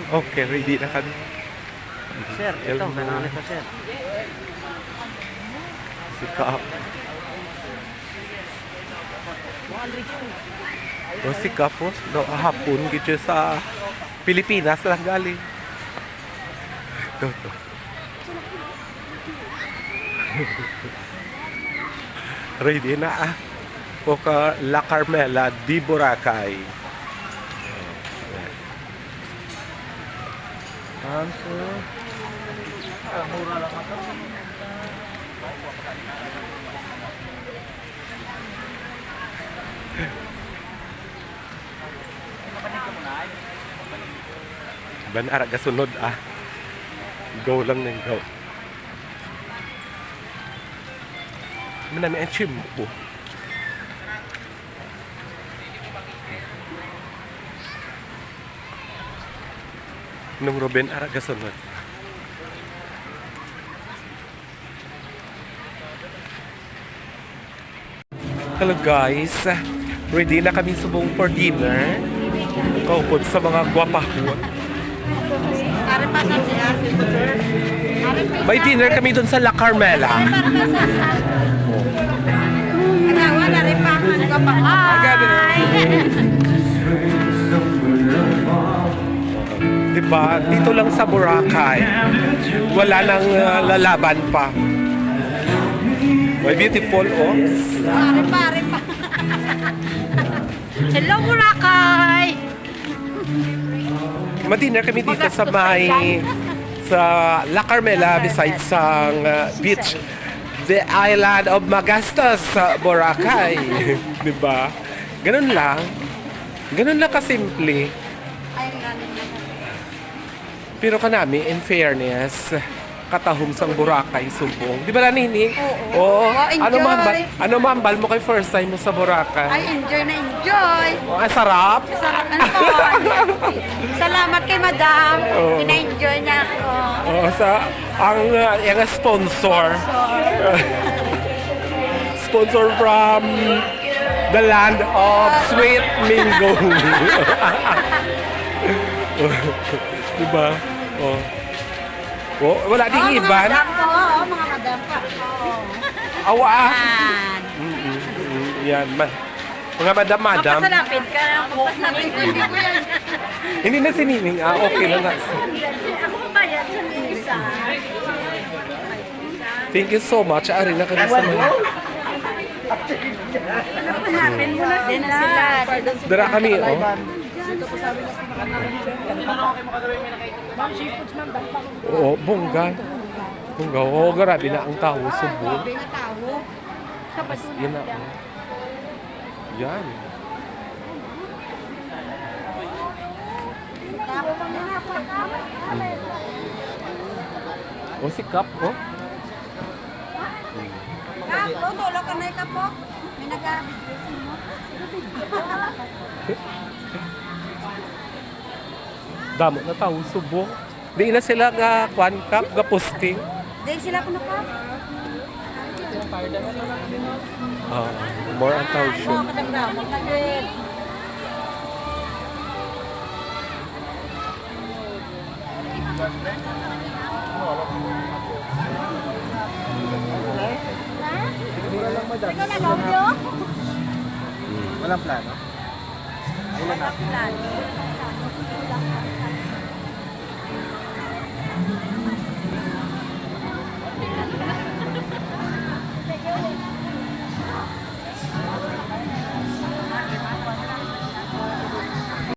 Okay, ready na kami. Sir, ito, kailangan ito, sir. Sikap. O sikap po. No, hapon gito sa Pilipinas lang galing. Ito. Ready na O ka La Carmela di Boracay. Sir. Mura lang ito. Ban ara gasunod Go lang ng go. Manami ang chimpo. Nung Ruben ara gasunod. Hello guys. Ready na kami subong for dinner. Kaupod sa mga gwapahon. May dinner kami doon sa La Carmela. Diba? Dito lang sa Boracay. Wala nang lalaban pa. May beautiful, Pare pa. Hello, Boracay! Madinner kami dito sa La Carmela besides sa beach. The island of Magastas sa Boracay. Diba? Ganun lang. Ganun lang kasimple. Pero kanami, in fairness, katahom sang Boracay, Sumbong. Di ba na nining? Oo. Ano mambal mo kay first time mo sa Boracay? Ay, enjoy na enjoy. Ang sarap. Sarap na to. Salamat kay Madam. Pina-enjoy niya ako. Yung sponsor. Sponsor from the land of sweet mango. Diba? Wala ding iban. Mga madam pa. Awa. Yan. Yan. Mga madam. Pasalapin ka ng buhok namin. Hindi na sinining. Okay lang nga. Ako pa yan sa Nisa. Thank you so much. Ari na kami sa mga. Hanapin mo na sila. Dara kami, Oo, bongga. Oo, grabe na ang tao, subo. Grabe nga tao. Yan na. Yan. O, sikap, Tulog ka na po. May Damo na tao, subo. Di na sila ga posting. Di sila ko na pa. More ang tao show. Kadang-damang na din. Walang plano? Walang plano.